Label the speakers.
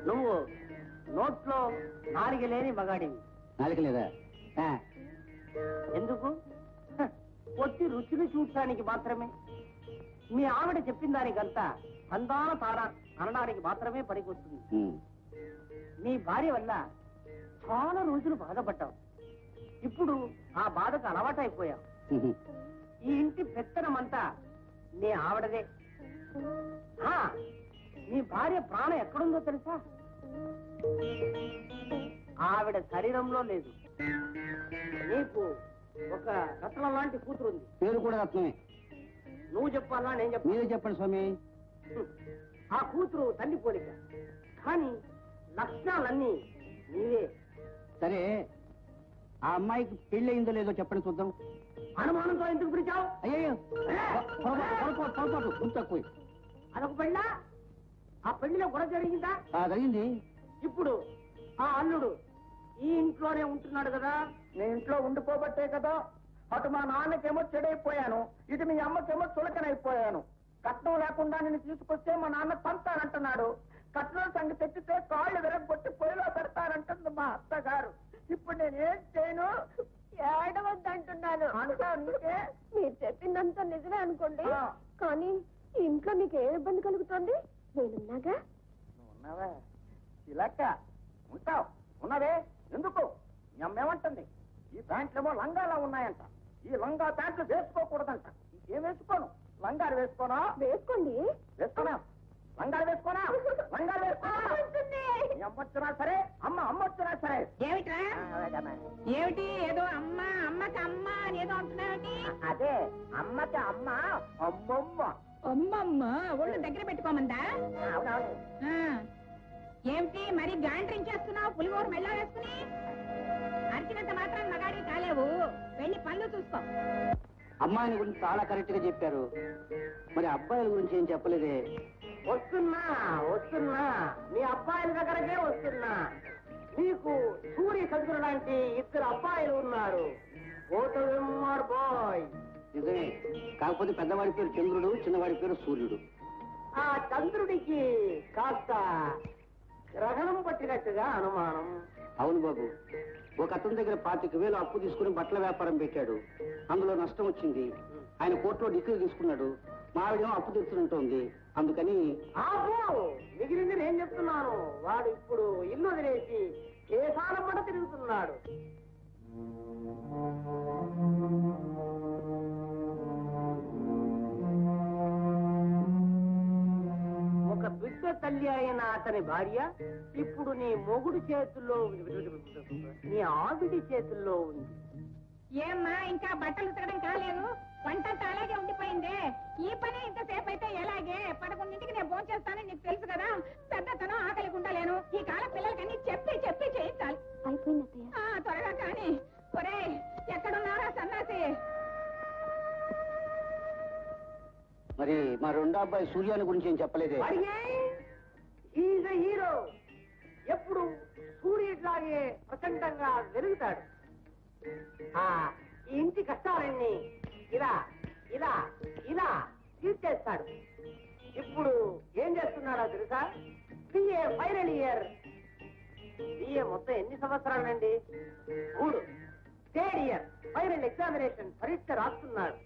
Speaker 1: నువ్వు నోట్లో నాలుగు లేని మగాడివి.
Speaker 2: నాలుగు లేదా?
Speaker 1: ఎందుకు? పొత్తి రుచిని చూడటానికి మాత్రమే. మీ ఆవిడ చెప్పిన దానికంతా అందాల తార అనడానికి మాత్రమే పనికొస్తుంది. నీ భార్య వల్ల చాలా రోజులు బాధపడ్డావు. ఇప్పుడు ఆ బాధకు అలవాటైపోయావు. ఈ ఇంటి పెత్తనమంతా నీ ఆవిడదే. నీ భార్య ప్రాణం ఎక్కడుందో తెలుసా? ఆవిడ శరీరంలో లేదు. నీకు ఒక రత్నం లాంటి కూతురు ఉంది.
Speaker 2: పేరు కూడా రత్నమే.
Speaker 1: నువ్వు చెప్పాలా నేను చెప్పాలి?
Speaker 2: మీరే చెప్పండి స్వామి.
Speaker 1: ఆ కూతురు తల్లి పోలిక, కానీ లక్షణాలన్నీ నీవే.
Speaker 2: సరే, ఆ అమ్మాయికి పెళ్లి అయిందో లేదో చెప్పండి చూద్దాం.
Speaker 1: అనుమానంతో ఎందుకు పిలిచావు?
Speaker 2: అయ్యో తక్కువ.
Speaker 1: అదొక పెళ్ళా? ఆ పెళ్లిలో గొడవ జరిగిందా?
Speaker 2: జరిగింది.
Speaker 1: ఇప్పుడు ఆ అల్లుడు ఈ ఇంట్లోనే ఉంటున్నాడు కదా. నేను ఇంట్లో ఉండిపోబట్టే కదా అటు మా నాన్నకేమో చెడైపోయాను, ఇటు మీ అమ్మకేమో చులకనైపోయాను. కట్నం లేకుండా నేను తీసుకొస్తే మా నాన్న తంతానంటున్నాడు. కట్నం సంగతి తెచ్చితే కాళ్ళు విరగొట్టి పొయ్యిలో పెడతానంటుంది మా అత్తగారు. ఇప్పుడు నేనేం చేయను?
Speaker 3: ఏడవద్దంటున్నాను.
Speaker 1: అందుకే
Speaker 3: మీరు చెప్పిందంతా నిజమే అనుకోండి, కానీ ఇంట్లో మీకు ఏ ఇబ్బంది కలుగుతుంది? నేనున్నాగా.
Speaker 1: ఉన్నావా ఇలాక్క? ఉంటావు. ఉన్నవే ఎందుకు? మీ అమ్మ ఏమంటుంది? ఈ ప్యాంట్లేమో లంగాలా ఉన్నాయంట. ఈ లంగా ప్యాంట్లు వేసుకోకూడదంట. ఇంకేం వేసుకోను? లంగాలు వేసుకోనా?
Speaker 3: వేసుకోండి.
Speaker 1: వేసుకోనా? లంగాలు వేసుకోనా? లంగాలు వేసుకోనా? అమ్మ వచ్చినా సరే, అమ్మ వచ్చినా సరే.
Speaker 4: ఏమిట్రా? ఏమిటి ఏదో అమ్మ అమ్మకి అమ్మ అని ఏదో అంటున్నావేంటి?
Speaker 1: అదే అమ్మకి అమ్మ అమ్మమ్మ.
Speaker 4: అమ్మమ్మ ఒళ్ళు దగ్గర పెట్టుకోమందా?
Speaker 1: అవునవును.
Speaker 4: ఏమిటి మరి గాండ్రించేస్తున్నావు పులిగోర మెళ్ళ వేసుకుని? అరిచినంత మాత్రం మగాడి కాలేవు. వెళ్ళి పళ్ళు చూసుకో.
Speaker 2: అమ్మాయిని గురించి చాలా కరెక్ట్ గా చెప్పారు. మరి అబ్బాయిల గురించి ఏం చెప్పలేదే?
Speaker 1: వస్తున్నా మీ అబ్బాయిల దగ్గరకే వస్తున్నా. నీకు సూర్య చంద్రుడు లాంటి ఇద్దరు అబ్బాయిలు ఉన్నారు. బాయ్
Speaker 2: నిజమే. కాకపోతే పెద్దవాడి పేరు చంద్రుడు, చిన్నవాడి పేరు సూర్యుడు.
Speaker 1: ఆ చంద్రుడికి కాస్త గ్రహణం పట్టినట్టుగా అనుమానం.
Speaker 2: అవును బాబు, ఒక అతని దగ్గర 25,000 అప్పు తీసుకుని బట్టల వ్యాపారం పెట్టాడు. అందులో నష్టం వచ్చింది. ఆయన కోర్టులో డిగ్రీ తీసుకున్నాడు. మావిడేమో అప్పు తెచ్చుంటోంది. అందుకని
Speaker 1: మిగిలింది నేను చెప్తున్నాను. వాడు ఇప్పుడు ఇల్లు వదిలేసి కేసాల పడ తిరుగుతున్నాడు. ఒక బిడ్డ తల్లి అయిన అతని భార్య ఇప్పుడు నీ మొగుడు చేతుల్లో, నీ ఆవిడి చేతుల్లో ఉంది.
Speaker 4: ఏమ్మా ఇంకా బట్టలు ఉతకడం కాలేదు? వంటంతా అలాగే ఉండిపోయిందే. ఈ పని ఇంతసేపు అయితే ఎలాగే? 11ంటికి నేను ఫోన్ చేస్తానని నీకు తెలుసు కదా. పెద్దతనం ఆకలి ఉండలేను. ఈ కాల పిల్లలకన్నీ చెప్పి చెప్పి చేయించాలి. త్వరగా కానీ. ఒరే ఎక్కడున్నారా సన్నాసి?
Speaker 2: మరి మా రెండో అబ్బాయి సూర్యాని గురించి ఏం చెప్పలేదే?
Speaker 1: హీరో ఎప్పుడు సూర్యుడిలాగే ప్రచండంగా వెలుగుతాడు. ఈ ఇంటి కష్టాలన్నీ ఇలా ఇలా ఇలా తీర్చేస్తాడు. ఇప్పుడు ఏం చేస్తున్నాడో తెలుసా? BA final year. బిఏ మొత్తం ఎన్ని సంవత్సరాలండి? 3. థర్డ్ ఇయర్ ఫైనల్ ఎగ్జామినేషన్ పరీక్ష రాస్తున్నాడు.